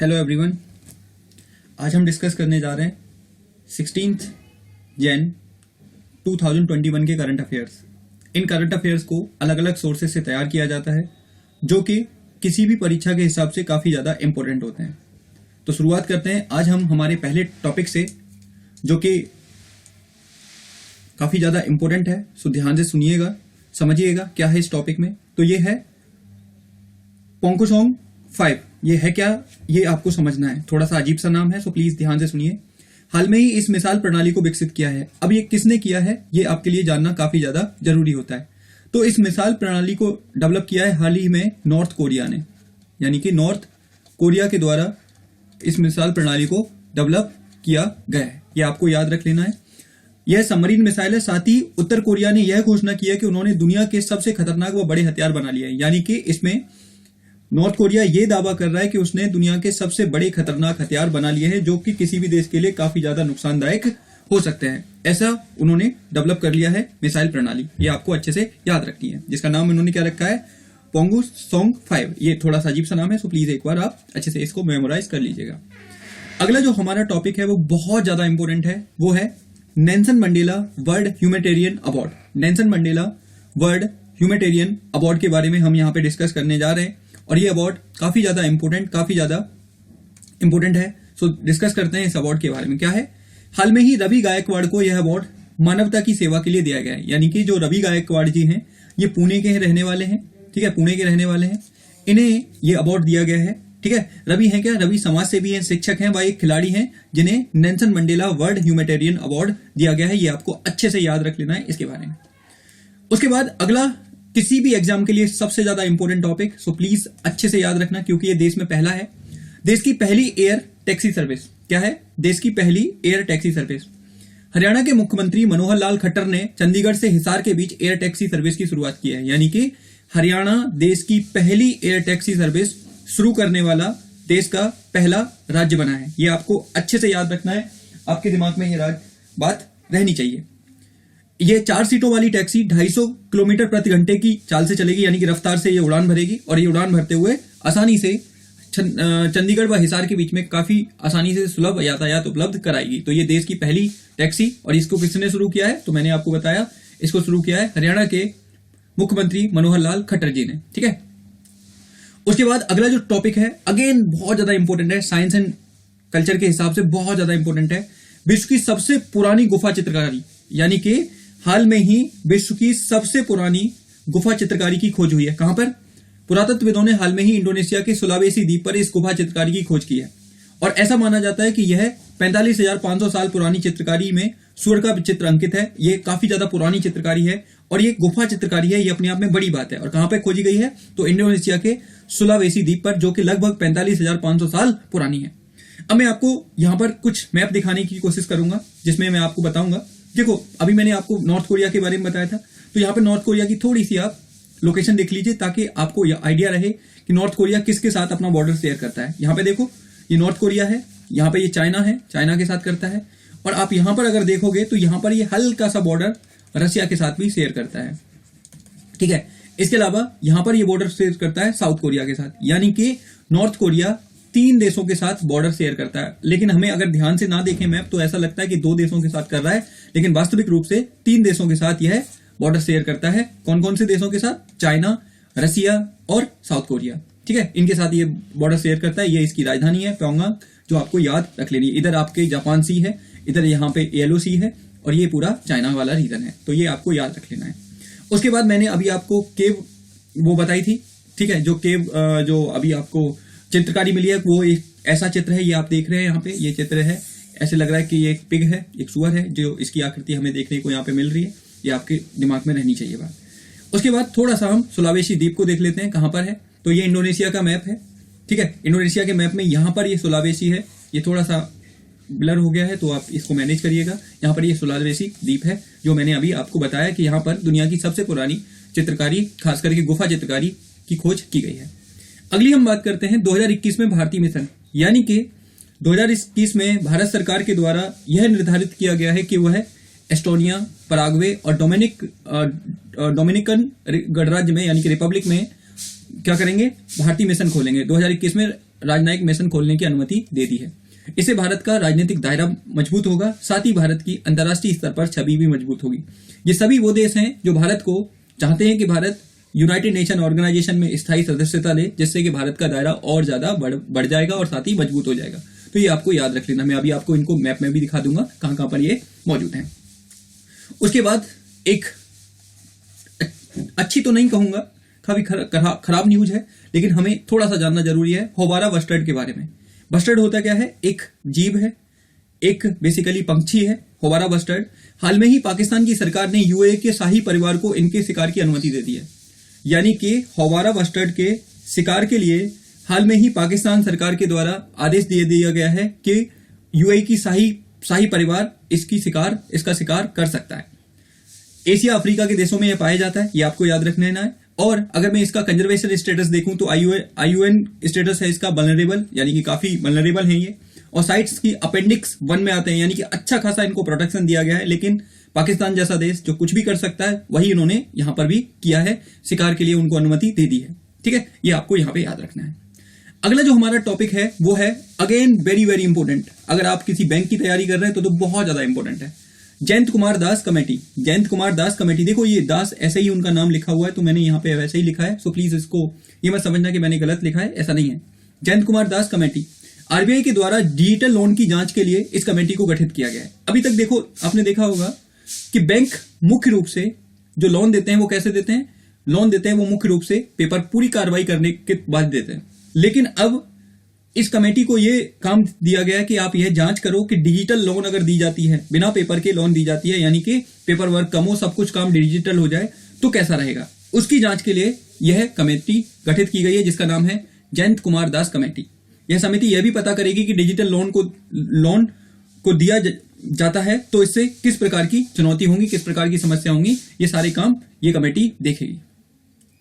Hello everyone. आज हम discuss करने जा रहे हैं 16th जैन 2021 के करंट अफेयर्स। इन करंट अफेयर्स को अलग अलग सोर्सेज से तैयार किया जाता है जो कि किसी भी परीक्षा के हिसाब से काफ़ी ज़्यादा इंपॉर्टेंट होते हैं। तो शुरुआत करते हैं आज हम हमारे पहले टॉपिक से जो कि काफ़ी ज़्यादा इंपॉर्टेंट है। सो ध्यान से सुनिएगा, समझिएगा क्या है इस टॉपिक में। तो ये है पोंगकुचोंग 5। ये है क्या, ये आपको समझना है। थोड़ा सा अजीब सा नाम है, सो प्लीज ध्यान से सुनिए। हाल में ही इस मिसाल प्रणाली को विकसित किया है। अब ये किसने किया है, ये आपके लिए जानना काफी ज्यादा जरूरी होता है। तो इस मिसाल प्रणाली को डेवलप किया है हाल ही में नॉर्थ कोरिया ने, यानी कि नॉर्थ कोरिया के द्वारा इस मिसाल प्रणाली को डेवलप किया गया है। ये आपको याद रख लेना है। यह सबमरीन मिसाइल है। साथ ही उत्तर कोरिया ने यह घोषणा की है कि उन्होंने दुनिया के सबसे खतरनाक व बड़े हथियार बना लिए हैं। यानी कि इसमें नॉर्थ कोरिया ये दावा कर रहा है कि उसने दुनिया के सबसे बड़े खतरनाक हथियार बना लिए हैं जो कि किसी भी देश के लिए काफी ज्यादा नुकसानदायक हो सकते हैं। ऐसा उन्होंने डेवलप कर लिया है मिसाइल प्रणाली। ये आपको अच्छे से याद रखनी है, जिसका नाम उन्होंने क्या रखा है, पोंगकुचोंग 5। ये थोड़ा सा अजीब सा नाम है, सो प्लीज एक बार आप अच्छे से इसको मेमोराइज कर लीजिएगा। अगला जो हमारा टॉपिक है वो बहुत ज्यादा इंपॉर्टेंट है, वो है Nelson Mandela world humanitarian award. Nelson Mandela world humanitarian award के बारे में हम यहाँ पे डिस्कस करने जा रहे हैं और ये अवार्ड काफी ज्यादा इंपॉर्टेंट है। सो डिस्कस करते हैं इस अवार्ड के बारे में। क्या है, हाल में ही रवि गायकवाड़ को यह अवार्ड मानवता की सेवा के लिए दिया गया है। यानी कि जो रवि गायकवाड़ जी हैं ये पुणे के रहने वाले हैं, ठीक है, पुणे के रहने वाले हैं। इन्हें ये अवार्ड दिया गया है, ठीक है। रवि हैं क्या, रवि समाज सेवी हैं, शिक्षक हैं, वह एक खिलाड़ी हैं जिन्हें Nelson Mandela world humanitarian award दिया गया है। ये आपको अच्छे से याद रख लेना है इसके बारे में। उसके बाद अगला किसी भी एग्जाम के लिए सबसे ज्यादा इंपॉर्टेंट टॉपिक, सो प्लीज अच्छे से याद रखना क्योंकि ये देश में पहला है। देश की पहली एयर टैक्सी सर्विस। क्या है, देश की पहली एयर टैक्सी सर्विस। हरियाणा के मुख्यमंत्री मनोहर लाल खट्टर ने चंडीगढ़ से हिसार के बीच एयर टैक्सी सर्विस की शुरुआत की है। यानी कि हरियाणा देश की पहली एयर टैक्सी सर्विस शुरू करने वाला देश का पहला राज्य बना है। ये आपको अच्छे से याद रखना है, आपके दिमाग में ये बात रहनी चाहिए। ये 4 सीटों वाली टैक्सी 250 किलोमीटर प्रति घंटे की चाल से चलेगी, यानी कि रफ्तार से ये उड़ान भरेगी और ये उड़ान भरते हुए आसानी से चंडीगढ़ व हिसार के बीच में काफी आसानी से सुलभ यातायात उपलब्ध कराएगी। तो ये देश की पहली टैक्सी, और इसको किसने शुरू किया है, तो मैंने आपको बताया इसको शुरू किया है हरियाणा के मुख्यमंत्री मनोहर लाल खट्टर जी ने, ठीक है। उसके बाद अगला जो टॉपिक है अगेन बहुत ज्यादा इंपॉर्टेंट है, साइंस एंड कल्चर के हिसाब से बहुत ज्यादा इंपॉर्टेंट है। विश्व की सबसे पुरानी गुफा चित्रकारी, यानी कि हाल में ही विश्व की सबसे पुरानी गुफा चित्रकारी की खोज हुई है। कहां पर, पुरातत्वविदों ने हाल में ही इंडोनेशिया के सुलावेसी द्वीप पर इस गुफा चित्रकारी की खोज की है और ऐसा माना जाता है कि यह 45,500 साल पुरानी चित्रकारी में सूर्य का चित्र अंकित है। ये काफी ज्यादा पुरानी चित्रकारी है और ये गुफा चित्रकारी है, ये अपने आप में बड़ी बात है। और कहां पर खोजी गई है, तो इंडोनेशिया के सुलावेसी द्वीप पर, जो कि लगभग 45,500 साल पुरानी है। अब मैं आपको यहां पर कुछ मैप दिखाने की कोशिश करूंगा जिसमें मैं आपको बताऊंगा। देखो, अभी मैंने आपको नॉर्थ कोरिया के बारे में बताया था, तो यहाँ पे नॉर्थ कोरिया की थोड़ी सी आप लोकेशन देख लीजिए ताकि आपको यह आइडिया रहे कि नॉर्थ कोरिया किसके साथ अपना बॉर्डर शेयर करता है। यहाँ पे देखो, ये नॉर्थ कोरिया है, यहाँ पे ये चाइना है, चाइना के साथ करता है। और आप यहाँ पर अगर देखोगे तो यहाँ पर ये हल्का सा बॉर्डर रशिया के साथ भी शेयर करता है, ठीक है। इसके अलावा यहाँ पर ये बॉर्डर शेयर करता है साउथ कोरिया के साथ, यानी कि नॉर्थ कोरिया 3 देशों के साथ बॉर्डर शेयर करता है। लेकिन हमें अगर ध्यान से ना देखें मैप तो ऐसा लगता है कि 2 देशों के साथ कर रहा है, लेकिन वास्तविक रूप से 3 देशों के साथ यह बॉर्डर शेयर करता है। कौन कौन से देशों के साथ, चाइना, रशिया और साउथ कोरिया, ठीक है, इनके साथ ये बॉर्डर शेयर करता है। ये इसकी राजधानी है प्योंगयांग, जो आपको याद रख लेनी है। इधर आपके जापान सी है, इधर यहाँ पे येलो सी है और ये पूरा चाइना वाला रीजन है, तो ये आपको याद रख लेना है। उसके बाद मैंने अभी आपको केव वो बताई थी, ठीक है, जो केव जो अभी आपको चित्रकारी मिली है वो एक ऐसा चित्र है, ये आप देख रहे हैं यहाँ पे, ये चित्र है। ऐसे लग रहा है कि ये एक पिग है, एक सुअर है, जो इसकी आकृति हमें देखने को यहाँ पे मिल रही है। ये आपके दिमाग में रहनी चाहिए बात। उसके बाद थोड़ा सा हम सुलावेसी द्वीप को देख लेते हैं, कहां पर है, तो ये इंडोनेशिया का मैप है, ठीक है। इंडोनेशिया के मैप में यहाँ पर ये सुलावेसी है, ये थोड़ा सा ब्लर हो गया है तो आप इसको मैनेज करिएगा। यहाँ पर ये सुलावेसी द्वीप है, जो मैंने अभी आपको बताया कि यहाँ पर दुनिया की सबसे पुरानी चित्रकारी, खास करके गुफा चित्रकारी की खोज की गई है। अगली हम बात करते हैं 2021 में भारतीय मिशन, यानी कि 2021 में भारत सरकार के द्वारा यह निर्धारित किया गया है कि वह एस्टोनिया, पराग्वे और डोमिनिकन गणराज्य में, यानी कि रिपब्लिक में क्या करेंगे, भारतीय मिशन खोलेंगे। 2021 में राजनयिक मिशन खोलने की अनुमति दे दी है। इससे भारत का राजनीतिक दायरा मजबूत होगा, साथ ही भारत की अंतर्राष्ट्रीय स्तर पर छवि भी मजबूत होगी। ये सभी वो देश हैं जो भारत को चाहते हैं कि भारत यूनाइटेड नेशन ऑर्गेनाइजेशन में स्थायी सदस्यता ले, जिससे कि भारत का दायरा और ज्यादा बढ़ जाएगा और साथ ही मजबूत हो जाएगा। तो ये आपको याद रख लेना। मैं अभी आपको इनको मैप में भी दिखा दूंगा कहां कहां पर ये मौजूद हैं। उसके बाद एक अच्छी तो नहीं कहूंगा, काफी खराब न्यूज है, लेकिन हमें थोड़ा सा जानना जरूरी है होबारा बस्टर्ड के बारे में। बस्टर्ड होता क्या है? एक जीव है, एक बेसिकली पंछी है होबारा बस्टर्ड। हाल में ही पाकिस्तान की सरकार ने यूएई के शाही परिवार को इनके शिकार की अनुमति दे दी है। यानी कि होबारा बस्टर्ड के शिकार के लिए हाल में ही पाकिस्तान सरकार के द्वारा आदेश दे दिया गया है कि यूएई की शाही परिवार इसका शिकार कर सकता है। एशिया अफ्रीका के देशों में यह पाया जाता है, ये आपको याद रखना है। और अगर मैं इसका कंजर्वेशन स्टेटस देखूं तो आईयूएन स्टेटस है इसका वल्नरेबल, यानी कि काफी वल्नरेबल है ये। और साइट्स की अपेंडिक्स 1 में आते हैं, यानी कि अच्छा खासा इनको प्रोटेक्शन दिया गया है। लेकिन पाकिस्तान जैसा देश जो कुछ भी कर सकता है वही इन्होंने यहां पर भी किया है, शिकार के लिए उनको अनुमति दे दी है। ठीक है, ये आपको यहां पे याद रखना है। अगला जो हमारा टॉपिक है वो है अगेन वेरी वेरी इंपोर्टेंट। अगर आप किसी बैंक की तैयारी कर रहे हैं तो बहुत ज्यादा इंपोर्टेंट है। जयंत कुमार दास कमेटी। जयंत कुमार दास कमेटी, देखो ये दास ऐसे ही उनका नाम लिखा हुआ है तो मैंने यहां पे वैसे ही लिखा है, सो प्लीज इसको ये मत समझना कि मैंने गलत लिखा है, ऐसा नहीं है। जयंत कुमार दास कमेटी, आरबीआई के द्वारा डिजिटल लोन की जांच के लिए इस कमेटी को गठित किया गया है। अभी तक देखो आपने देखा होगा कि बैंक मुख्य रूप से जो लोन देते हैं वो कैसे देते हैं? लोन देते हैं वो मुख्य रूप से पेपर पूरी कार्रवाई करने के बाद देते हैं। लेकिन अब इस कमेटी को ये काम दिया गया कि आप यह जांच करो कि डिजिटल लोन अगर दी जाती है, बिना पेपर के लोन दी जाती है, यानी कि पेपर वर्क कम हो, सब कुछ काम डिजिटल हो जाए, तो कैसा रहेगा। उसकी जांच के लिए यह कमेटी गठित की गई है जिसका नाम है जयंत कुमार दास कमेटी। यह समिति यह भी पता करेगी कि डिजिटल लोन को दिया जाता है तो इससे किस प्रकार की चुनौती होंगी, किस प्रकार की समस्या होंगी, ये सारे काम ये कमेटी देखेगी।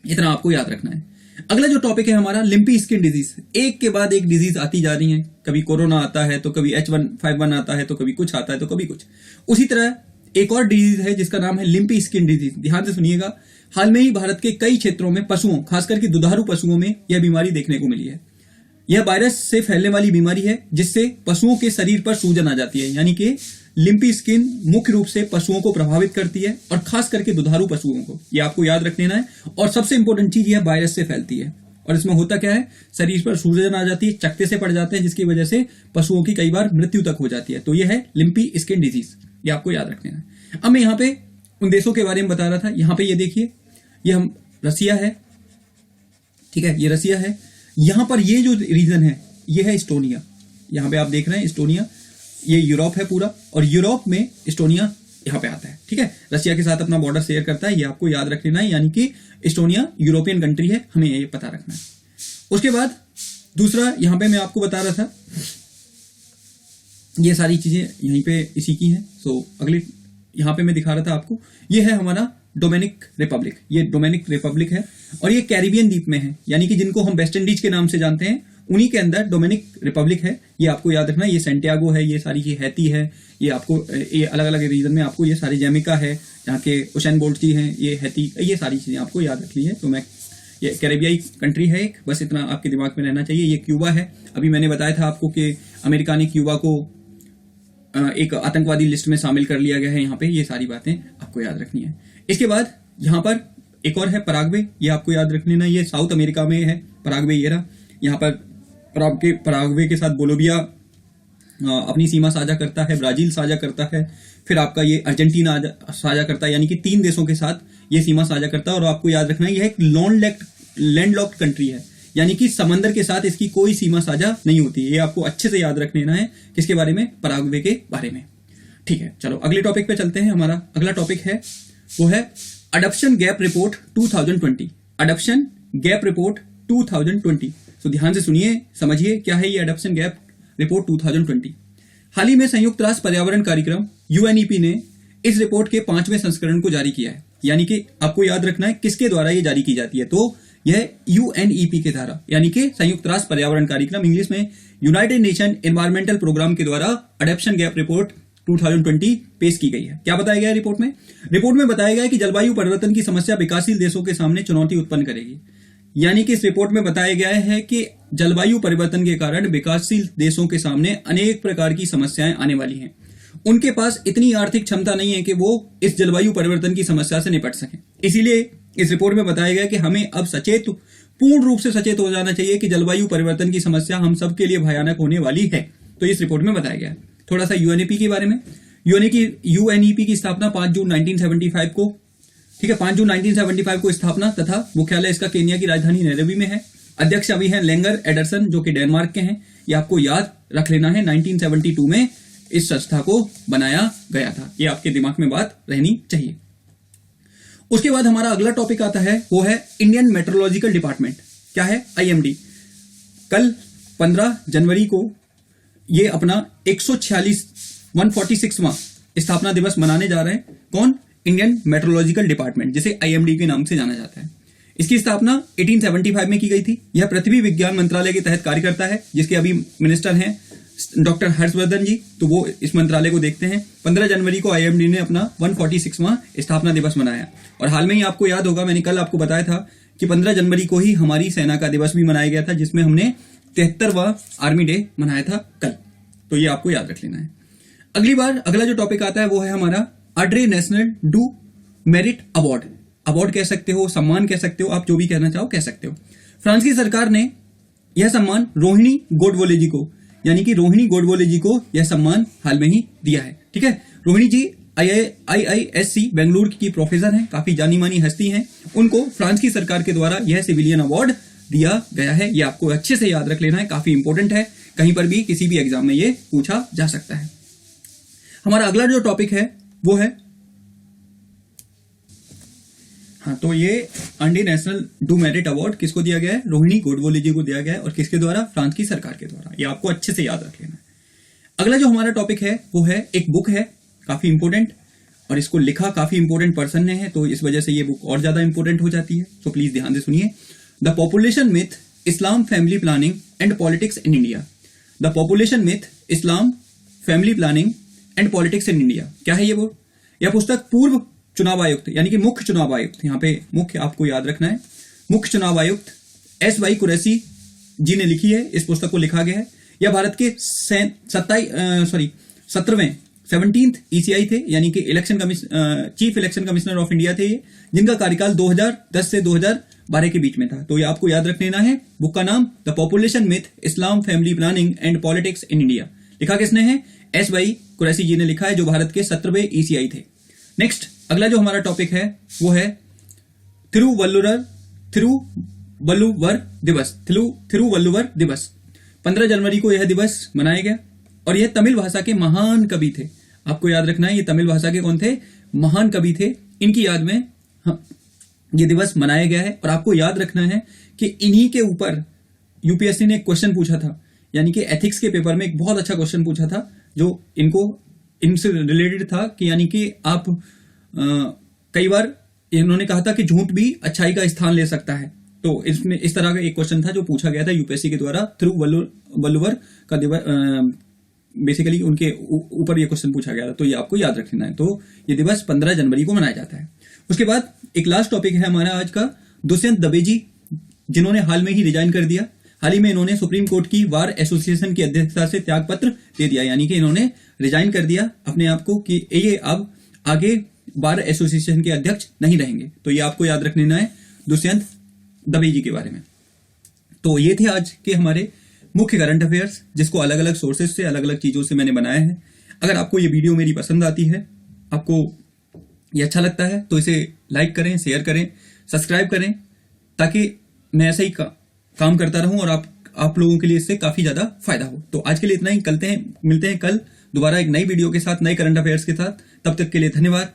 इतना आपको याद रखना है। अगला जो टॉपिक है हमारा लिम्पी स्किन डिजीज। एक के बाद एक डिजीज आती जा रही है, कभी कोरोना आता है तो कभी H1N1 आता है तो कभी कुछ आता है तो कभी कुछ। उसी तरह एक और डिजीज है जिसका नाम है लिम्पी स्किन डिजीज। ध्यान से सुनिएगा, हाल में ही भारत के कई क्षेत्रों में पशुओं, खासकर के दुधारू पशुओं में यह बीमारी देखने को मिली है। यह वायरस से फैलने वाली बीमारी है जिससे पशुओं के शरीर पर सूजन आ जाती है, यानी कि लिम्पी स्किन मुख्य रूप से पशुओं को प्रभावित करती है और खास करके दुधारू पशुओं को, ये आपको याद रख लेना है। और सबसे इंपॉर्टेंट चीज यह वायरस से फैलती है और इसमें होता क्या है, शरीर पर सूजन आ जाती है, चकते से पड़ जाते हैं, जिसकी वजह से पशुओं की कई बार मृत्यु तक हो जाती है। तो यह है लिम्पी स्किन डिजीज, ये आपको याद रख लेना है। अब मैं यहाँ पे उन देशों के बारे में बता रहा था। यहाँ पे ये देखिए, ये हम रसिया है, ठीक है, ये रसिया है। यहां पर ये जो रीजन है ये है एस्टोनिया। यहां पे आप देख रहे हैं एस्टोनिया, ये यूरोप है पूरा, और यूरोप में एस्टोनिया यहां पे आता है। ठीक है, रसिया के साथ अपना बॉर्डर शेयर करता है, ये आपको याद रख लेना है। यानी कि एस्टोनिया यूरोपियन कंट्री है, हमें ये पता रखना है। उसके बाद दूसरा यहां पे मैं आपको बता रहा था, ये सारी चीजें यहीं पे इसी की हैं। सो अगले यहां पे मैं दिखा रहा था आपको, ये है हमारा डोमिनिक रिपब्लिक। ये डोमिनिक रिपब्लिक है और ये कैरिबियन द्वीप में है, यानी कि जिनको हम वेस्ट इंडीज के नाम से जानते हैं, उन्हीं के अंदर डोमिनिक रिपब्लिक है। ये आपको याद रखना है। ये सेंटियागो है, ये सारी की हैती है, ये आपको ये अलग अलग रीजन में आपको ये सारी जैमिका है, जहाँ के उसेन बोल्ट जी हैं, ये हैती, ये सारी चीजें आपको याद रखनी है। तो मैं ये कैरेबियाई कंट्री है एक, बस इतना आपके दिमाग में रहना चाहिए। ये क्यूबा है। अभी मैंने बताया था आपको कि अमेरिका ने क्यूबा को एक आतंकवादी लिस्ट में शामिल कर लिया गया है। यहाँ पे ये सारी बातें आपको याद रखनी है। इसके बाद यहाँ पर एक और है पराग्वे, ये आपको याद रख लेना। ये साउथ अमेरिका में है पराग्वे। ये रहा, यहाँ पर पराग्वे के साथ बोलोविया अपनी सीमा साझा करता है, ब्राजील साझा करता है, फिर आपका ये अर्जेंटीना साझा करता है, यानी कि 3 देशों के साथ ये सीमा साझा करता है। और आपको याद रखना है यह एक लैंडलॉक्ड कंट्री है, यानी कि समंदर के साथ इसकी कोई सीमा साझा नहीं होती। ये आपको अच्छे से याद रख लेना है। किसके बारे में? पराग्वे के बारे में। ठीक है, चलो अगले टॉपिक पे चलते हैं। हमारा अगला टॉपिक है वो है adoption gap report 2020। Adoption gap report 2020। तो ध्यान से सुनिए, समझिए क्या है ये अडॉप्शन गैप रिपोर्ट 2020। हाल ही में संयुक्त राष्ट्र पर्यावरण कार्यक्रम यूएनईपी ने इस रिपोर्ट के 5वें संस्करण को जारी किया है। यानी कि आपको याद रखना है किसके द्वारा ये जारी की जाती है, तो यह यूएनईपी के द्वारा, यानी कि संयुक्त राष्ट्र पर्यावरण कार्यक्रम, इंग्लिश में यूनाइटेड नेशन एनवायरमेंटल प्रोग्राम के द्वारा अडॉप्शन गैप रिपोर्ट 2020 पेश की गई है। क्या बताया गया है रिपोर्ट में? रिपोर्ट में बताया गया है कि जलवायु परिवर्तन की समस्या विकासशील देशों के सामने चुनौती उत्पन्न करेगी। यानी कि इस रिपोर्ट में बताया गया है कि जलवायु परिवर्तन के कारण विकासशील देशों के सामने अनेक प्रकार की समस्याएं आने वाली हैं। उनके पास इतनी आर्थिक क्षमता नहीं है कि वो इस जलवायु परिवर्तन की समस्या से निपट सकें। इसीलिए इस रिपोर्ट में बताया गया कि हमें अब पूर्ण रूप से सचेत हो जाना चाहिए कि जलवायु परिवर्तन की समस्या हम सबके लिए भयानक होने वाली है। तो इस रिपोर्ट में बताया गया है। थोड़ा सा यूएनईपी के बारे में। यूएनईपी की स्थापना 5 जून 1975 को, ठीक है, 5 जून 1975 को स्थापना तथा मुख्यालय इसका केन्या की राजधानी नैरोबी में है। अध्यक्ष अभी हैं लेंगर एडरसन, जो कि डेनमार्क के हैं। ये आपको याद रख लेना है। 1972 में इस संस्था को बनाया गया था। ये आपके दिमाग में बात रहनी चाहिए। उसके बाद हमारा अगला टॉपिक आता है, वो है इंडियन मेट्रोलॉजिकल डिपार्टमेंट। क्या है? आईएमडी। कल 15 जनवरी को ये अपना 146वां स्थापना दिवस मनाने जा रहे हैं। कौन? इंडियन मेट्रोलॉजिकल डिपार्टमेंट, जिसे आईएमडी के नाम से जाना जाता है। इसकी स्थापना 1875 में की गई थी। यह पृथ्वी विज्ञान मंत्रालय के तहत कार्य करता है, जिसके अभी मिनिस्टर हैं डॉक्टर हर्षवर्धन जी, तो वो इस मंत्रालय को देखते हैं। 15 जनवरी को आईएमडी ने अपना 146वां स्थापना दिवस मनाया। और हाल में ही आपको याद होगा, मैंने कल आपको बताया था कि 15 जनवरी को ही हमारी सेना का दिवस भी मनाया गया था, जिसमें हमने 73वां आर्मी डे मनाया था कल। तो ये आपको याद रख लेना है। अगला जो टॉपिक आता है वो है हमारा Audrey national do merit award. Award कह सकते हो, सम्मान कह सकते हो, आप जो भी कहना चाहो कह सकते हो। फ्रांस की सरकार ने यह सम्मान रोहिणी गोडबोले जी को, यानी कि रोहिणी गोडबोले जी को यह सम्मान हाल में ही दिया है। ठीक है, रोहिणी जी IISc बेंगलुरु की प्रोफेसर हैं, काफी जानी मानी हस्ती हैं। उनको फ्रांस की सरकार के द्वारा यह सिविलियन अवार्ड दिया गया है। यह आपको अच्छे से याद रख लेना है, काफी इंपॉर्टेंट है। कहीं पर भी किसी भी एग्जाम में ये पूछा जा सकता है। हमारा अगला जो टॉपिक है वो है, हाँ, तो ये Indian national do merit award किसको दिया गया है? रोहिणी गोडबोले जी को दिया गया है। और किसके द्वारा? फ्रांस की सरकार के द्वारा। ये आपको अच्छे से याद रख लेना है। अगला जो हमारा टॉपिक है वो है, एक बुक है काफी इंपॉर्टेंट, और इसको लिखा काफी इंपॉर्टेंट पर्सन ने है, तो इस वजह से ये बुक और ज्यादा इंपॉर्टेंट हो जाती है। तो प्लीज ध्यान से सुनिए। The population myth, Islam, family planning and politics in India. The population myth, Islam, family planning and politics in India. क्या है ये बुक? यह पुस्तक पूर्व चुनाव आयुक्त, यानी कि मुख्य चुनाव आयुक्त, यहाँ पे मुख्य आपको याद रखना है, मुख्य चुनाव आयुक्त SY कुरैशी जी ने लिखी है। इस पुस्तक को लिखा गया है। यह भारत के 17वें ECI थे, यानी कि chief election commissioner of India थे ये, जिनका कार्यकाल 2010 से 2012 के बीच में था। तो ये आपको याद रख लेना है। बुक का नाम the population myth, Islam, family planning and politics in India. लिखा किसने है? SY कुरैशी जी ने लिखा है, जो भारत के 17वें ECI थे। नेक्स्ट, अगला जो हमारा टॉपिक है वो है थिरुवल्लुवर दिवस। 15 जनवरी को यह दिवस मनाया गया। और यह तमिल भाषा के महान कवि थे। आपको याद रखना है, ये तमिल भाषा के कौन थे? महान कवि थे। इनकी याद में ये दिवस मनाया गया है। और आपको याद रखना है कि इन्हीं के ऊपर यूपीएससी ने एक क्वेश्चन पूछा था, यानी कि एथिक्स के पेपर में एक बहुत अच्छा क्वेश्चन पूछा था, जो इनसे रिलेटेड था कि यानी कि आप कई बार इन्होंने कहा था कि झूठ भी अच्छाई का स्थान ले सकता है। तो इसमें इस तरह का एक क्वेश्चन था जो पूछा गया था यूपीएससी के द्वारा। थिरुवल्लुवर का दिवस, बेसिकली उनके ऊपर ये क्वेश्चन पूछा गया था। तो ये आपको याद रखना है। तो ये दिवस 15 जनवरी को मनाया जाता है। उसके बाद एक लास्ट टॉपिक है हमारा आज का, दुष्यंत दवे जी, जिन्होंने हाल में ही रिजाइन कर दिया। हाल ही में इन्होंने सुप्रीम कोर्ट की बार एसोसिएशन की अध्यक्षता से त्याग पत्र दे दिया, यानी कि इन्होंने रिजाइन कर दिया अपने आप को कि ये अब आगे बार एसोसिएशन के अध्यक्ष नहीं रहेंगे। तो ये आपको याद रख लेना है दुष्यंत दवे जी के बारे में। तो ये थे आज के हमारे मुख्य करंट अफेयर्स, जिसको अलग अलग सोर्सेज से, अलग अलग चीजों से मैंने बनाया है। अगर आपको ये वीडियो मेरी पसंद आती है, आपको ये अच्छा लगता है, तो इसे लाइक करें, शेयर करें, सब्सक्राइब करें, ताकि मैं ऐसा ही काम करता रहूं और आप लोगों के लिए इससे काफी ज्यादा फायदा हो। तो आज के लिए इतना ही। मिलते हैं कल दोबारा एक नई वीडियो के साथ, नए करंट अफेयर्स के साथ। तब तक के लिए धन्यवाद।